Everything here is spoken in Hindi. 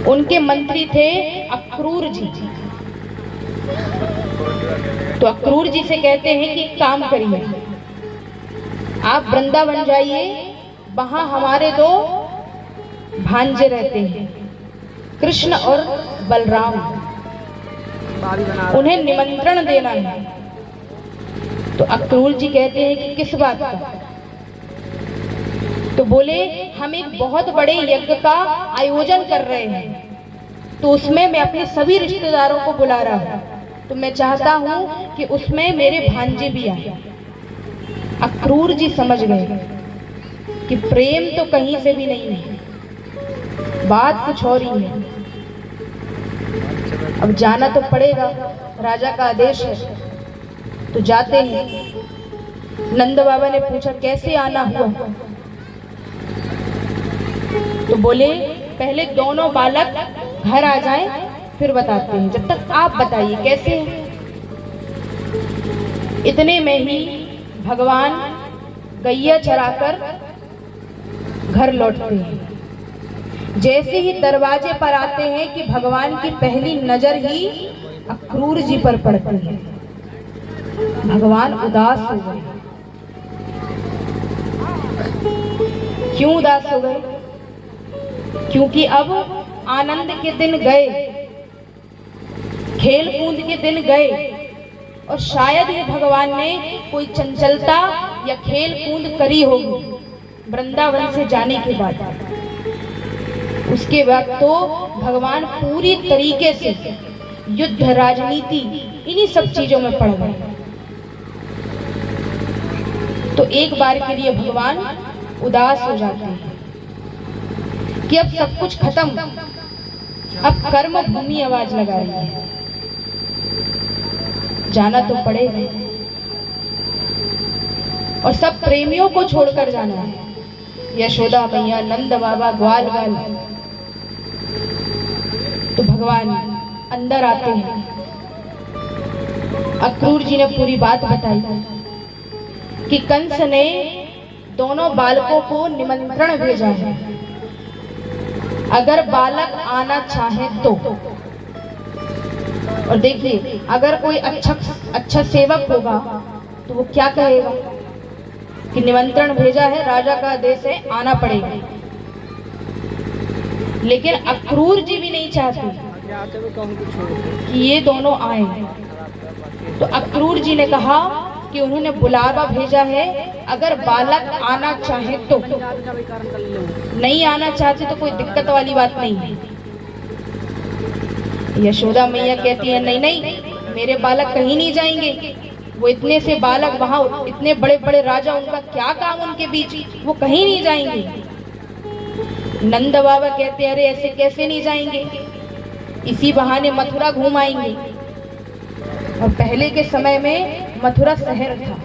उनके मंत्री थे अक्रूर जी। तो अक्रूर जी से कहते हैं कि काम करिए, आप वृंदावन जाइए, वहां हमारे दो भांजे रहते हैं, कृष्ण और बलराम, उन्हें निमंत्रण देना है। तो अक्रूर जी कहते हैं कि किस बात का? तो बोले हम एक बहुत बड़े यज्ञ का आयोजन कर रहे हैं, तो उसमें मैं अपने सभी रिश्तेदारों को बुला रहा हूं, तो मैं चाहता हूं कि उसमें मेरे भांजे भी आए। अक्रूर जी समझ गए कि प्रेम तो कहीं से भी नहीं है, बात कुछ और ही है। अब जाना तो पड़ेगा, राजा का आदेश है, तो जाते हैं। नंद बाबा ने पूछा कैसे आना हुआ? तो बोले पहले दोनों बालक घर आ जाएं, फिर बताते हैं, जब तक आप बताइए कैसे है। इतने में ही भगवान गैया चराकर घर लौटते हैं। जैसे ही दरवाजे पर आते हैं कि भगवान की पहली नजर ही अक्रूर जी पर पड़ती है। भगवान उदास हो गए। क्यों उदास हो गए? क्योंकि अब आनंद के दिन गए, खेल कूद के दिन गए, और शायद ही भगवान ने कोई चंचलता या खेल कूद करी होगी वृंदावन से जाने के बाद। उसके बाद तो भगवान पूरी तरीके से युद्ध, राजनीति, इन्हीं सब चीजों में पड़ गए। तो एक बार के लिए भगवान उदास हो जाते हैं कि अब सब कुछ खत्म, अब कर्म भूमि आवाज लगा रही है, जाना तो पड़ेगा, और सब प्रेमियों को छोड़कर जाना है। यशोदा मैया, नंद बाबा, ग्वाल बाल। तो भगवान अंदर आते हैं। अक्रूर जी ने पूरी बात बताई कि कंस ने दोनों बालकों को निमंत्रण भेजा है, अगर बालक आना चाहे तो। और देखिए, अगर कोई अच्छा सेवक होगा तो वो क्या कहेगा कि निमंत्रण भेजा है, राजा का आदेश है, आना पड़ेगा। लेकिन अक्रूर जी भी नहीं चाहते कि ये दोनों आए। तो अक्रूर जी ने कहा कि उन्होंने बुलावा भेजा है, अगर बालक आना चाहे तो। नहीं आना चाहते तो कोई दिक्कत वाली बात नहीं है। यशोदा मैया कहती है नहीं नहीं, मेरे बालक कहीं नहीं जाएंगे, वो इतने से बालक वहां, इतने बड़े बड़े राजा, उनका क्या काम उनके बीच, वो कहीं नहीं जाएंगे। नंद बाबा कहते अरे ऐसे कैसे नहीं जाएंगे, इसी बहाने मथुरा घूम आएंगे। और पहले के समय में मथुरा शहर था,